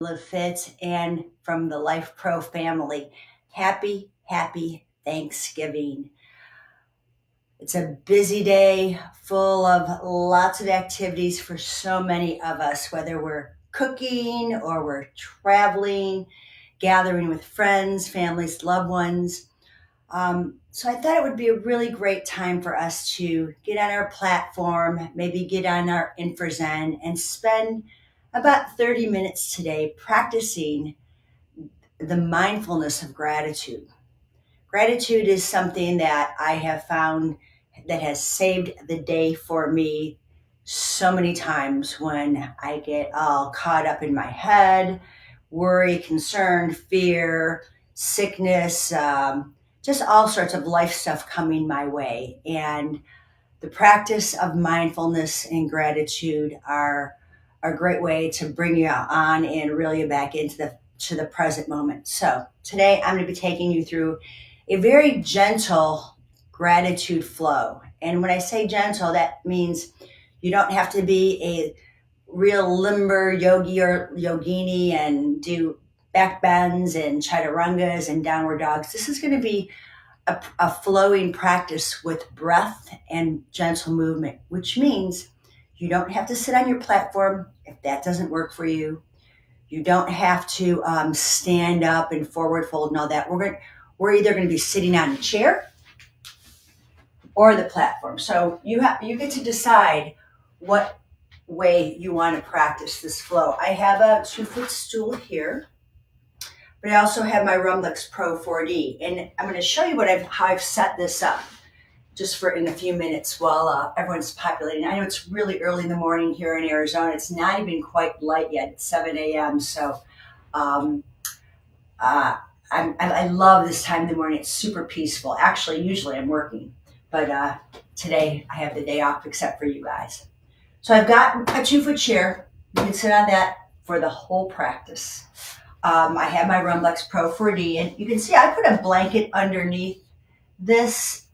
Live Fit and from the Life Pro family. Happy Thanksgiving. It's a busy day full of lots of activities for so many of us, whether we're cooking or we're traveling, gathering with friends, families, loved ones. So I thought it would be a really great time for us to get on our platform, maybe get on our Infrazen and spend about 30 minutes today practicing the mindfulness of gratitude. Gratitude is something that I have found that has saved the day for me so many times when I get all caught up in my head, worry, concern, fear, sickness, just all sorts of life stuff coming my way. And the practice of mindfulness and gratitude are a great way to bring you on and reel you back into the present moment. So today I'm going to be taking you through a very gentle gratitude flow. And when I say gentle, that means you don't have to be a real limber yogi or yogini and do back bends and chaturangas and downward dogs. This is going to be a flowing practice with breath and gentle movement, which means you don't have to sit on your platform if that doesn't work for you. You don't have to stand up and forward fold and all that. We're either going to be sitting on a chair or the platform. So you get to decide what way you want to practice this flow. I have a 2-foot stool here, but I also have my Rumlex Pro 4D, and I'm going to show you how I've set this up just for in a few minutes while everyone's populating. I know it's really early in the morning here in Arizona. It's not even quite light yet. It's 7 a.m. So um, I love this time in the morning. It's super peaceful. Actually, usually I'm working, but today I have the day off except for you guys. So I've got a 2-foot chair. You can sit on that for the whole practice. I have my Rumlex Pro 4D, and you can see I put a blanket underneath this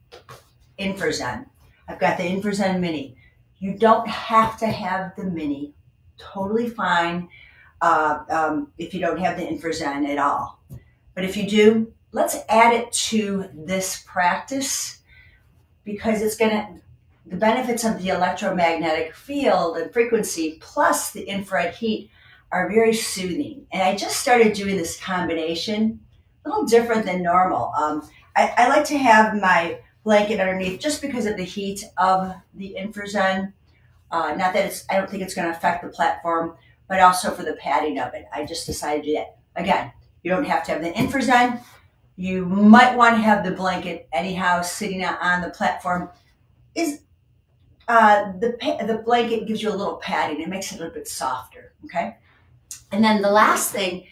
Infrazen. I've got the Infrazen Mini. You don't have to have the Mini. Totally fine if you don't have the Infrazen at all. But if you do, let's add it to this practice because the benefits of the electromagnetic field and frequency plus the infrared heat are very soothing. And I just started doing this combination, a little different than normal. I like to have my blanket underneath just because of the heat of the Infrazen. Not that I don't think it's going to affect the platform, but also for the padding of it. I just decided to do that. Again, you don't have to have the Infrazen. You might want to have the blanket anyhow sitting on the platform. The blanket gives you a little padding. It makes it a little bit softer, okay? And then the last thing,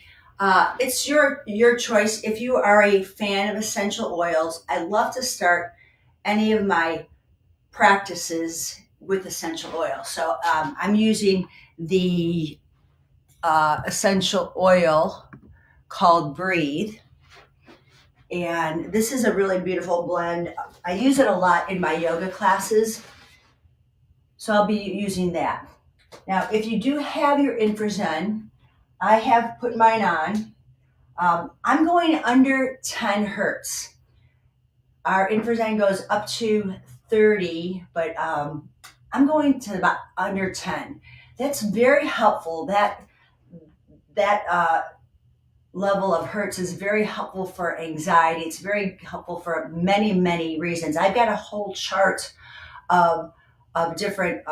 it's your choice. If you are a fan of essential oils, I love to start any of my practices with essential oil. So I'm using the essential oil called Breathe. And this is a really beautiful blend. I use it a lot in my yoga classes. So I'll be using that. Now, if you do have your Infrazen, I have put mine on. I'm going under 10 hertz. Our Infrazen goes up to 30, but I'm going to about under 10. That's very helpful. That level of hertz is very helpful for anxiety. It's very helpful for many reasons. I've got a whole chart of different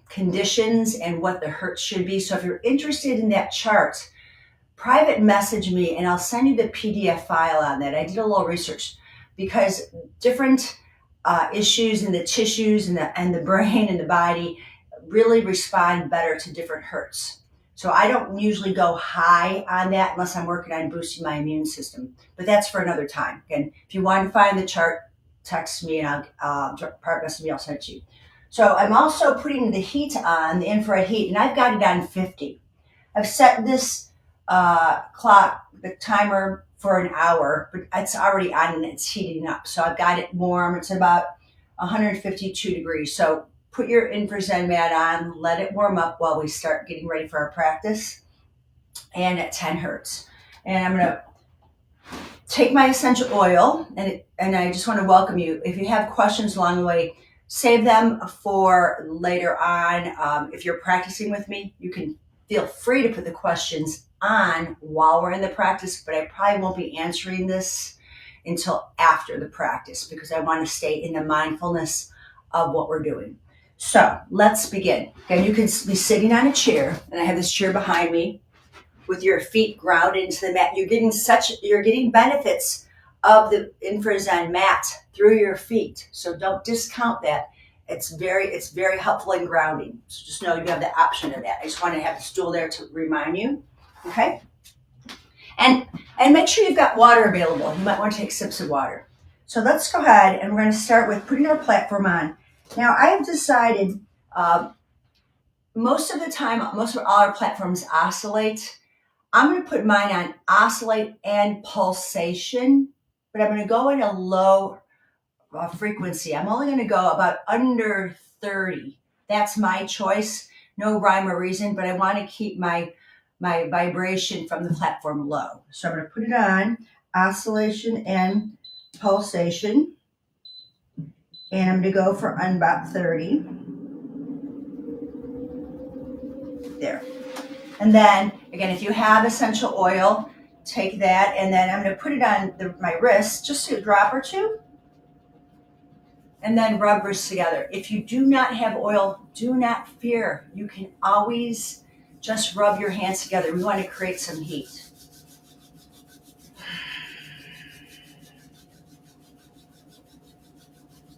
conditions and what the hertz should be. So if you're interested in that chart, private message me and I'll send you the PDF file on that. I did a little research because different issues in the tissues and the brain and the body really respond better to different hertz. So I don't usually go high on that unless I'm working on boosting my immune system, but that's for another time. And if you want to find the chart, text me and I'll private message me, I'll send it to you. So I'm also putting the heat on, the infrared heat, and I've got it on 50. I've set this clock, the timer, for an hour, but it's already on and it's heating up. So I've got it warm. It's about 152 degrees. So put your Infrazen mat on, let it warm up while we start getting ready for our practice, and at 10 hertz. And I'm going to take my essential oil, and I just want to welcome you. If you have questions along the way, save them for later on. If you're practicing with me, you can feel free to put the questions on while we're in the practice, but I probably won't be answering this until after the practice because I want to stay in the mindfulness of what we're doing. So let's begin. Again, you can be sitting on a chair, and I have this chair behind me with your feet grounded into the mat. You're getting benefits of the Infrazen mat through your feet. So don't discount that. It's very helpful in grounding. So just know you have the option of that. I just want to have the stool there to remind you. Okay? And make sure you've got water available. You might want to take sips of water. So let's go ahead and we're going to start with putting our platform on. Now I have decided most of the time, most of all our platforms oscillate. I'm going to put mine on oscillate and pulsation, but I'm going to go in a low frequency. I'm only going to go about under 30. That's my choice. No rhyme or reason, but I want to keep my vibration from the platform low. So I'm going to put it on oscillation and pulsation, and I'm going to go for about 30. There. And then, again, if you have essential oil, take that, and then I'm going to put it on my wrist, just a drop or two, and then rub wrists together. If you do not have oil, do not fear. You can always just rub your hands together. We want to create some heat.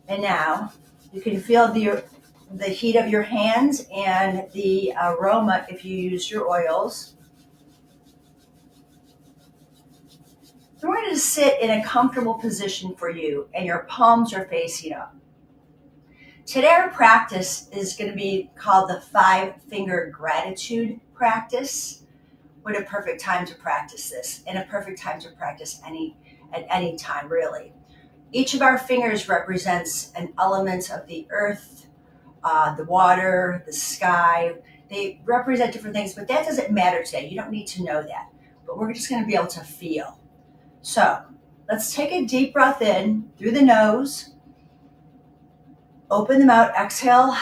And now, you can feel the heat of your hands and the aroma if you use your oils. So we're going to sit in a comfortable position for you, and your palms are facing up. Today our practice is going to be called the 5-finger gratitude practice. What a perfect time to practice this, and a perfect time to practice at any time, really. Each of our fingers represents an element of the earth, the water, the sky. They represent different things, but that doesn't matter today. You don't need to know that, but we're just going to be able to feel. So let's take a deep breath in through the nose. Open them out, exhale.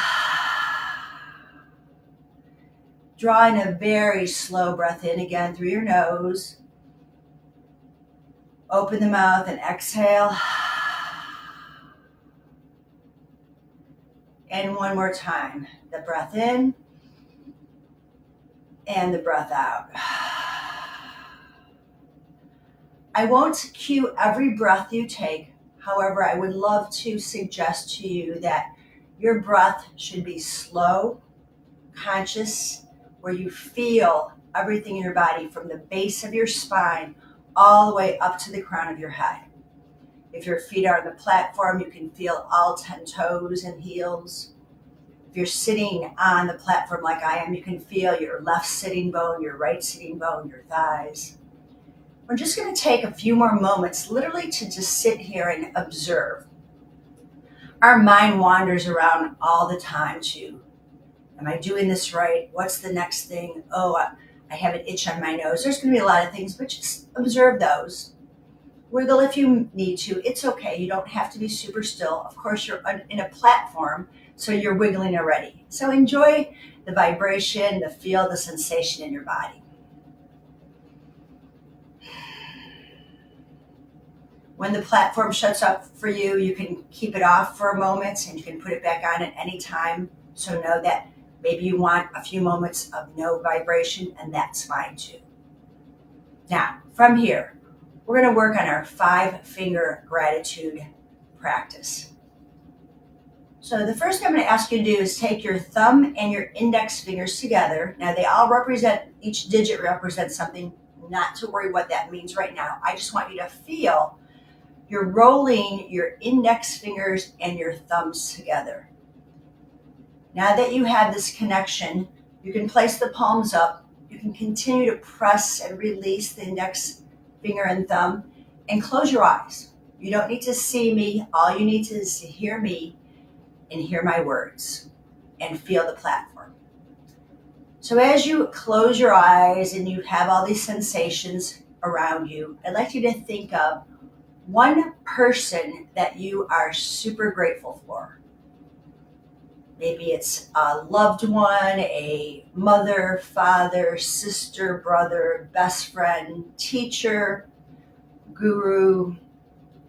Draw in a very slow breath in again through your nose. Open the mouth and exhale. And one more time. The breath in and the breath out. I won't cue every breath you take. However, I would love to suggest to you that your breath should be slow, conscious, where you feel everything in your body from the base of your spine all the way up to the crown of your head. If your feet are on the platform, you can feel all 10 toes and heels. If you're sitting on the platform like I am, you can feel your left sitting bone, your right sitting bone, your thighs. We're just going to take a few more moments literally to just sit here and observe. Our mind wanders around all the time too. Am I doing this right? What's the next thing? Oh, I have an itch on my nose. There's going to be a lot of things, but just observe those. Wiggle if you need to. It's okay. You don't have to be super still. Of course, you're in a platform, so you're wiggling already. So enjoy the vibration, the feel, the sensation in your body. When the platform shuts up for you, you can keep it off for a moment and you can put it back on at any time. So know that maybe you want a few moments of no vibration, and that's fine too. Now, from here, we're going to work on our 5-finger gratitude practice. So the first thing I'm going to ask you to do is take your thumb and your index fingers together. Now they all represent, each digit represents something. Not to worry what that means right now. I just want you to feel you're rolling your index fingers and your thumbs together. Now that you have this connection, you can place the palms up. You can continue to press and release the index finger and thumb, and close your eyes. You don't need to see me. All you need to is to hear me and hear my words. and feel the platform. So as you close your eyes and you have all these sensations around you, I'd like you to think of one person that you are super grateful for. Maybe it's a loved one, a mother, father, sister, brother, best friend, teacher, guru,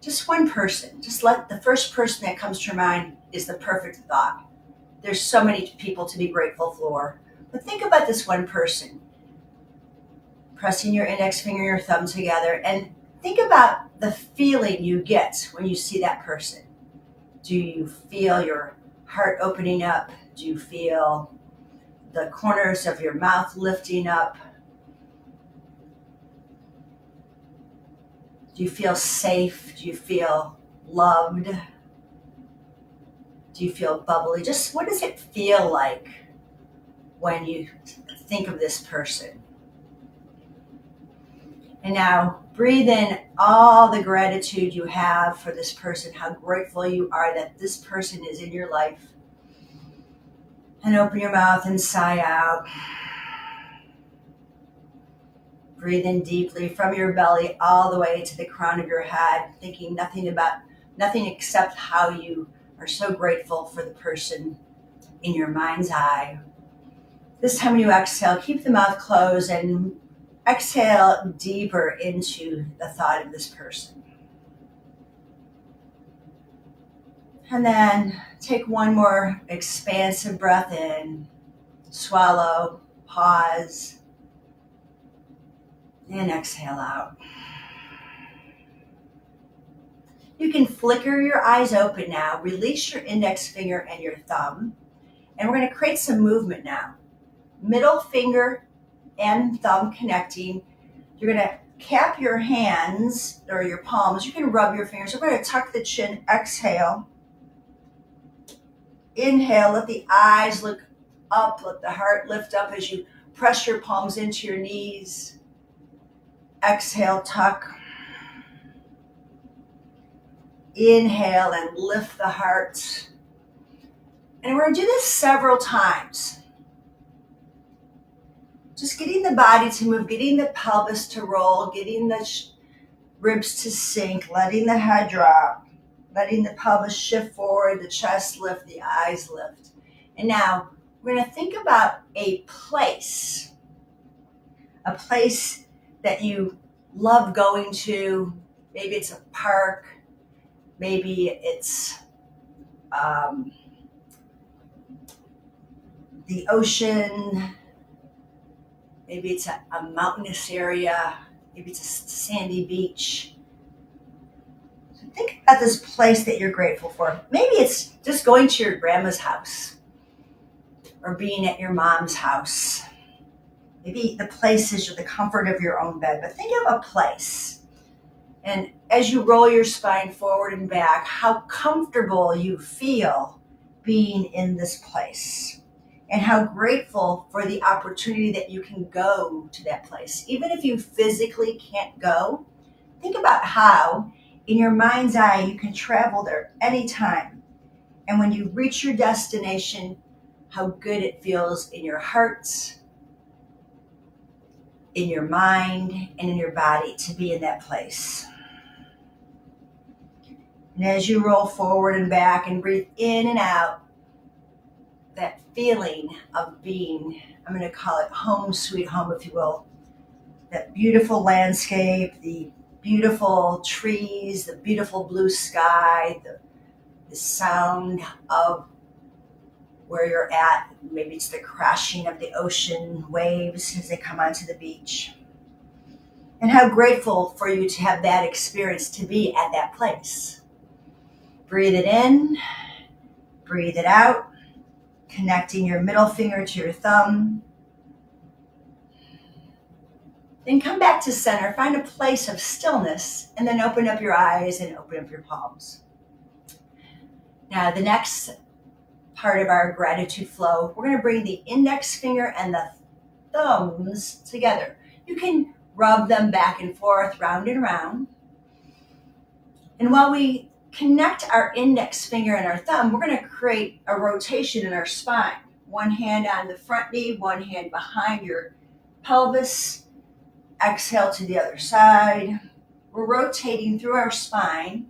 just one person. Just let the first person that comes to your mind is the perfect thought. There's so many people to be grateful for. But think about this one person, pressing your index finger and your thumb together, and think about the feeling you get when you see that person. Do you feel your heart opening up? Do you feel the corners of your mouth lifting up? Do you feel safe? Do you feel loved? Do you feel bubbly? Just what does it feel like when you think of this person? And now breathe in all the gratitude you have for this person, how grateful you are that this person is in your life. And open your mouth and sigh out. Breathe in deeply from your belly all the way to the crown of your head, thinking nothing except how you are so grateful for the person in your mind's eye. This time when you exhale, keep the mouth closed and exhale deeper into the thought of this person. And then take one more expansive breath in, swallow, pause, and exhale out. You can flicker your eyes open now, release your index finger and your thumb, and we're going to create some movement now. Middle finger and thumb connecting. You're going to cap your hands or your palms. You can rub your fingers. We're going to tuck the chin, exhale. Inhale, let the eyes look up, let the heart lift up as you press your palms into your knees. Exhale, tuck. Inhale and lift the heart. And we're going to do this several times. Just getting the body to move, getting the pelvis to roll, getting the ribs to sink, letting the head drop, letting the pelvis shift forward, the chest lift, the eyes lift. And now we're going to think about a place that you love going to. Maybe it's a park, maybe it's the ocean, maybe it's a mountainous area, maybe it's a sandy beach. So think about this place that you're grateful for. Maybe it's just going to your grandma's house or being at your mom's house. Maybe the place is the comfort of your own bed, but think of a place. And as you roll your spine forward and back, how comfortable you feel being in this place. And how grateful for the opportunity that you can go to that place. Even if you physically can't go, think about how in your mind's eye you can travel there anytime. And when you reach your destination, how good it feels in your heart, in your mind, and in your body to be in that place. And as you roll forward and back and breathe in and out, that feeling of being, I'm going to call it home sweet home, if you will. That beautiful landscape, the beautiful trees, the beautiful blue sky, the sound of where you're at. Maybe it's the crashing of the ocean waves as they come onto the beach. And how grateful for you to have that experience, to be at that place. Breathe it in, breathe it out, connecting your middle finger to your thumb. Then come back to center, find a place of stillness, and then open up your eyes and open up your palms. Now, the next part of our gratitude flow, we're going to bring the index finger and the thumbs together. You can rub them back and forth, round and round. And while we connect our index finger and our thumb, we're going to create a rotation in our spine. One hand on the front knee, one hand behind your pelvis. Exhale to the other side. We're rotating through our spine,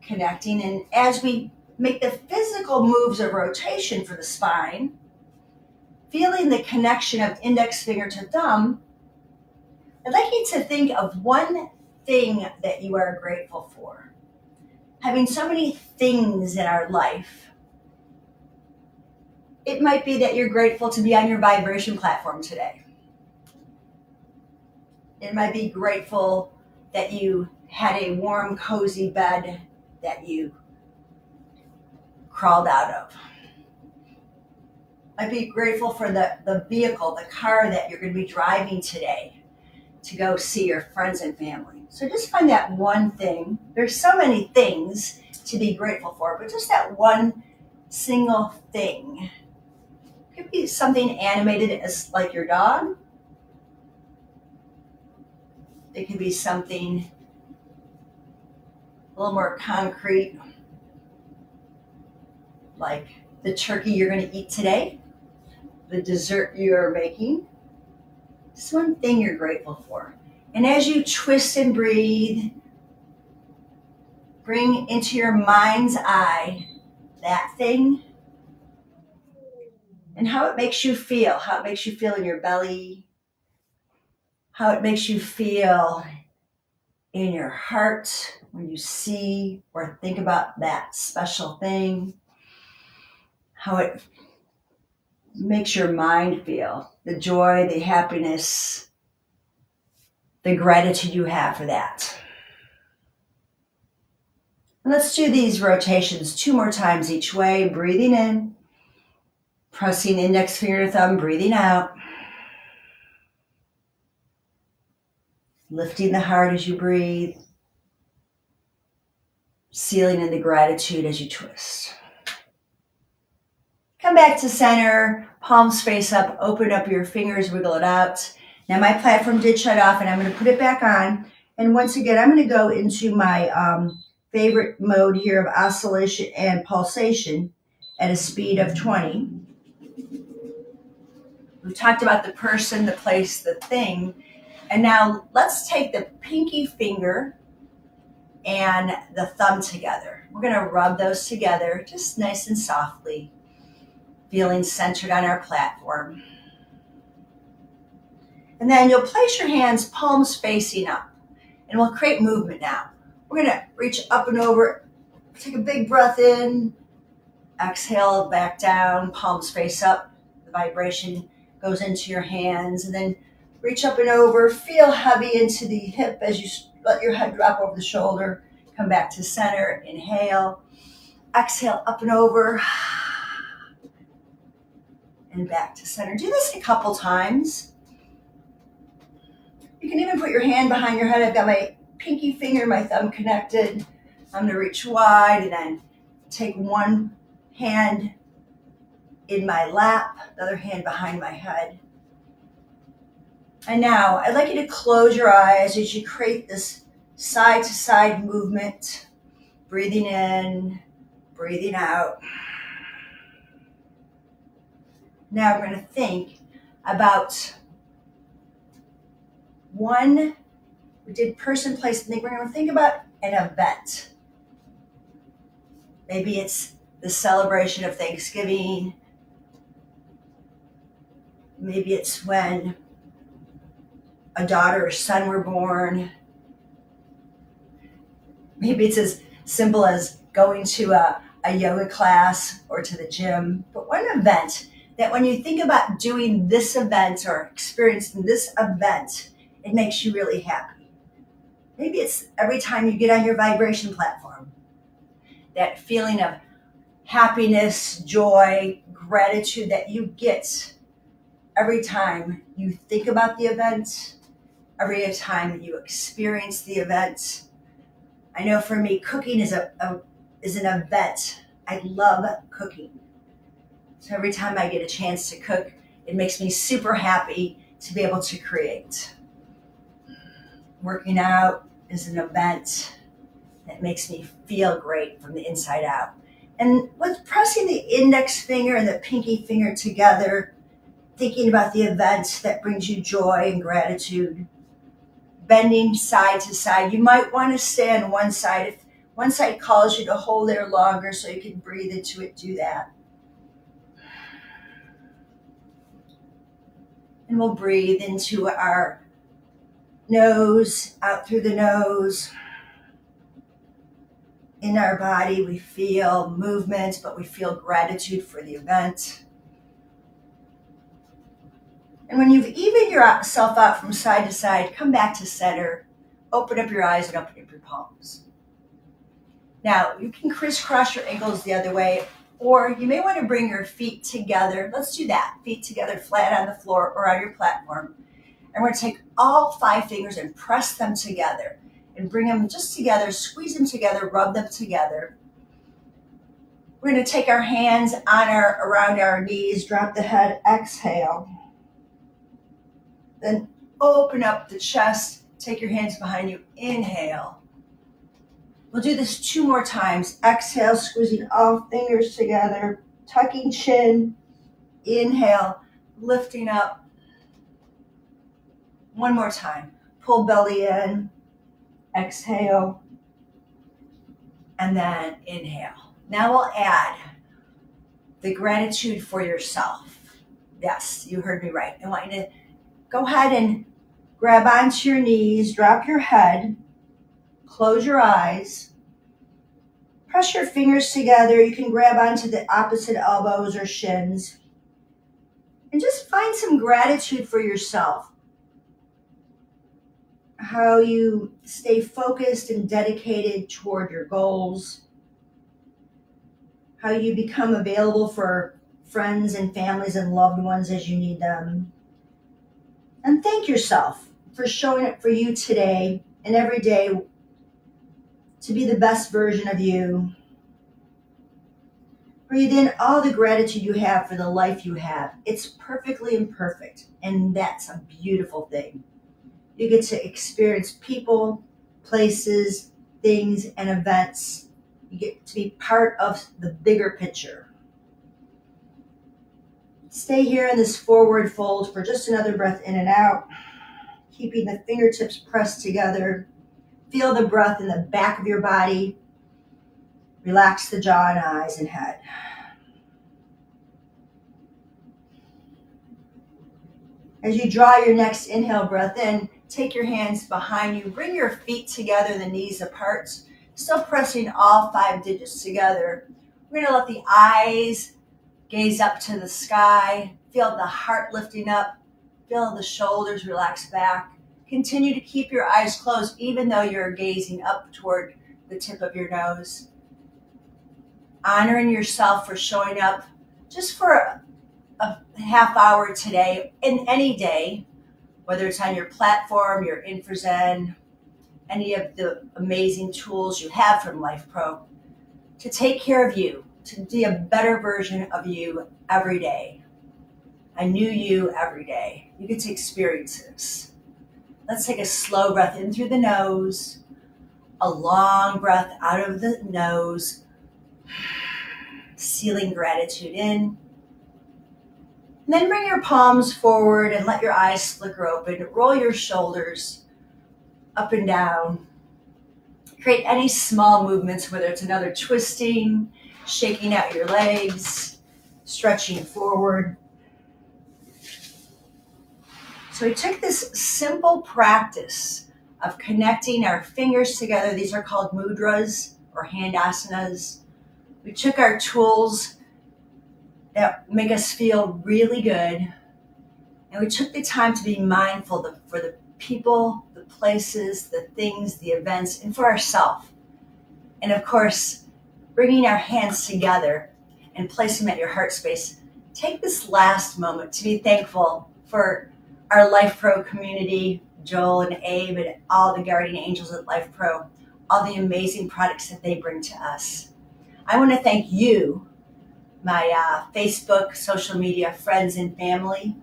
connecting. And as we make the physical moves of rotation for the spine, feeling the connection of index finger to thumb, I'd like you to think of one thing that you are grateful for. Having so many things in our life, it might be that you're grateful to be on your vibration platform today. It might be grateful that you had a warm, cozy bed that you crawled out of. Might be grateful for the vehicle, the car that you're going to be driving today to go see your friends and family. So just find that one thing. There's so many things to be grateful for, but just that one single thing. It could be something animated as like your dog. It could be something a little more concrete, like the turkey you're going to eat today, the dessert you're making. Just one thing you're grateful for. And as you twist and breathe, bring into your mind's eye that thing and how it makes you feel, how it makes you feel in your belly, how it makes you feel in your heart when you see or think about that special thing, how it makes your mind feel, the joy, the happiness, the gratitude you have for that. And let's do these rotations 2 more times each way, breathing in, pressing index finger to thumb, breathing out. Lifting the heart as you breathe. Sealing in the gratitude as you twist. Come back to center, palms face up, open up your fingers, wiggle it out. Now my platform did shut off and I'm going to put it back on. And once again, I'm going to go into my favorite mode here of oscillation and pulsation at a speed of 20. We've talked about the person, the place, the thing. And now let's take the pinky finger and the thumb together. We're going to rub those together just nice and softly, feeling centered on our platform. And then you'll place your hands palms facing up and we'll create movement now. We're going to reach up and over, take a big breath in, exhale back down, palms face up. The vibration goes into your hands and then reach up and over, feel heavy into the hip as you let your head drop over the shoulder. Come back to center, inhale, exhale up and over, and back to center. Do this a couple times. You can even put your hand behind your head. I've got my pinky finger, my thumb connected. I'm gonna reach wide and then take one hand in my lap, the other hand behind my head. And now I'd like you to close your eyes as you create this side to side movement, breathing in, breathing out. Now we're going to think about we did person, place, and think. We're going to think about an event. Maybe it's the celebration of Thanksgiving. Maybe it's when a daughter or son were born. Maybe it's as simple as going to a yoga class or to the gym. But one event that when you think about doing this event or experiencing this event, it makes you really happy. Maybe it's every time you get on your vibration platform, that feeling of happiness, joy, gratitude that you get every time you think about the event, every time you experience the event. I know for me, cooking is an event. I love cooking. So every time I get a chance to cook, it makes me super happy to be able to create. Working out is an event that makes me feel great from the inside out. And with pressing the index finger and the pinky finger together, thinking about the event that brings you joy and gratitude, bending side to side. You might want to stay on one side. If one side calls you to hold there longer so you can breathe into it, do that. And we'll breathe into our nose, out through the nose. In our body, we feel movement, but we feel gratitude for the event. And when you've evened yourself out from side to side, come back to center, open up your eyes and open up your palms. Now, you can crisscross your ankles the other way, or you may want to bring your feet together. Let's do that. Feet together flat on the floor or on your platform. And we're going to take all 5 fingers and press them together and bring them just together, squeeze them together, rub them together. We're going to take our hands around our knees, drop the head, exhale. Then open up the chest, take your hands behind you, inhale. We'll do this 2 more times. Exhale, squeezing all fingers together, tucking chin, inhale, lifting up. 1 more time. Pull belly in, exhale, and then inhale. Now we'll add the gratitude for yourself. Yes, you heard me right. I want you to go ahead and grab onto your knees, drop your head, close your eyes, press your fingers together. You can grab onto the opposite elbows or shins, and just find some gratitude for yourself. How you stay focused and dedicated toward your goals, how you become available for friends and families and loved ones as you need them. And thank yourself for showing up for you today and every day to be the best version of you. Breathe in all the gratitude you have for the life you have. It's perfectly imperfect, and that's a beautiful thing. You get to experience people, places, things, and events. You get to be part of the bigger picture. Stay here in this forward fold for just another breath in and out, keeping the fingertips pressed together. Feel the breath in the back of your body. Relax the jaw and eyes and head. As you draw your next inhale breath in, take your hands behind you. Bring your feet together, the knees apart. Still pressing all 5 digits together. We're going to let the eyes gaze up to the sky. Feel the heart lifting up. Feel the shoulders relax back. Continue to keep your eyes closed even though you're gazing up toward the tip of your nose. Honoring yourself for showing up just for a half hour today, in any day, whether it's on your platform, your Infrazen, any of the amazing tools you have from Life Pro, to take care of you, to be a better version of you every day. A new you every day. You get to experience this. Let's take a slow breath in through the nose, a long breath out of the nose, sealing gratitude in. And then bring your palms forward and let your eyes flicker open. Roll your shoulders up and down. Create any small movements, whether it's another twisting, shaking out your legs, stretching forward. So we took this simple practice of connecting our fingers together. These are called mudras or hand asanas. We took our tools that make us feel really good, and we took the time to be mindful for the people, the places, the things, the events, and for ourselves. And of course, bringing our hands together and placing them at your heart space. Take this last moment to be thankful for our Life Pro community, Joel and Abe and all the guardian angels at Life Pro, all the amazing products that they bring to us. I want to thank you, my Facebook, social media friends and family.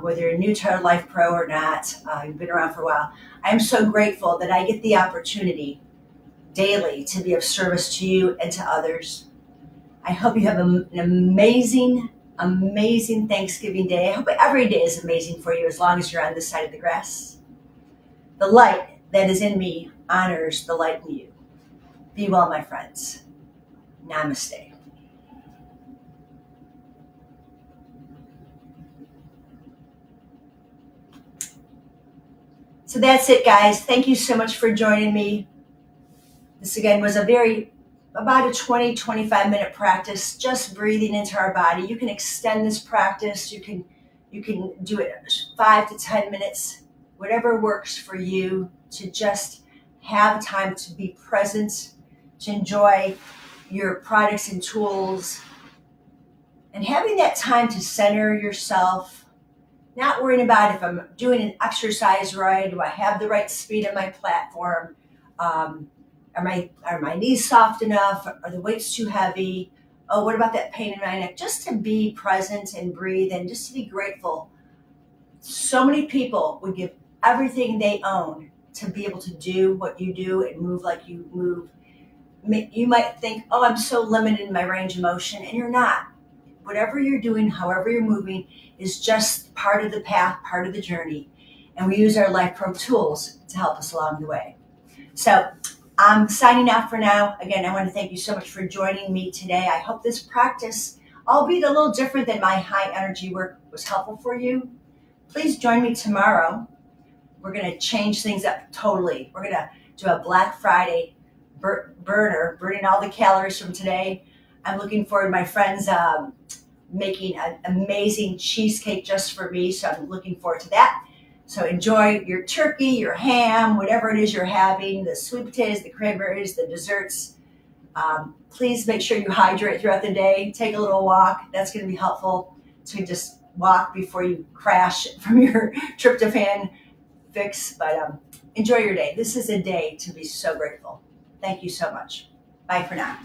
whether you're new to our Life Pro or not, you've been around for a while. I'm so grateful that I get the opportunity daily to be of service to you and to others. I hope you have an amazing, amazing Thanksgiving day. I hope every day is amazing for you as long as you're on this side of the grass. The light that is in me honors the light in you. Be well, my friends. Namaste. So that's it, guys. Thank you so much for joining me. This again was about a 20-25 minute practice, just breathing into our body. You can extend this practice. You can do it 5 to 10 minutes, whatever works for you, to just have time to be present, to enjoy your products and tools, and having that time to center yourself, not worrying about if I'm doing an exercise right, do I have the right speed on my platform, are my knees soft enough, are the weights too heavy, oh, what about that pain in my neck? Just to be present and breathe and just to be grateful. So many people would give everything they own to be able to do what you do and move like you move. You might think, oh, I'm so limited in my range of motion, and you're not. Whatever you're doing, however you're moving, is just part of the path, part of the journey. And we use our Life Pro tools to help us along the way. So I'm signing out for now. Again, I want to thank you so much for joining me today. I hope this practice, albeit a little different than my high energy work, was helpful for you. Please join me tomorrow. We're going to change things up totally. We're going to do a Black Friday burning all the calories from today. I'm looking forward to my friends making an amazing cheesecake just for me, so I'm looking forward to that. So enjoy your turkey, your ham, whatever it is you're having, the sweet potatoes, the cranberries, the desserts. Please make sure you hydrate throughout the day. Take a little walk. That's going to be helpful to just walk before you crash from your tryptophan fix. But enjoy your day. This is a day to be so grateful. Thank you so much. Bye for now.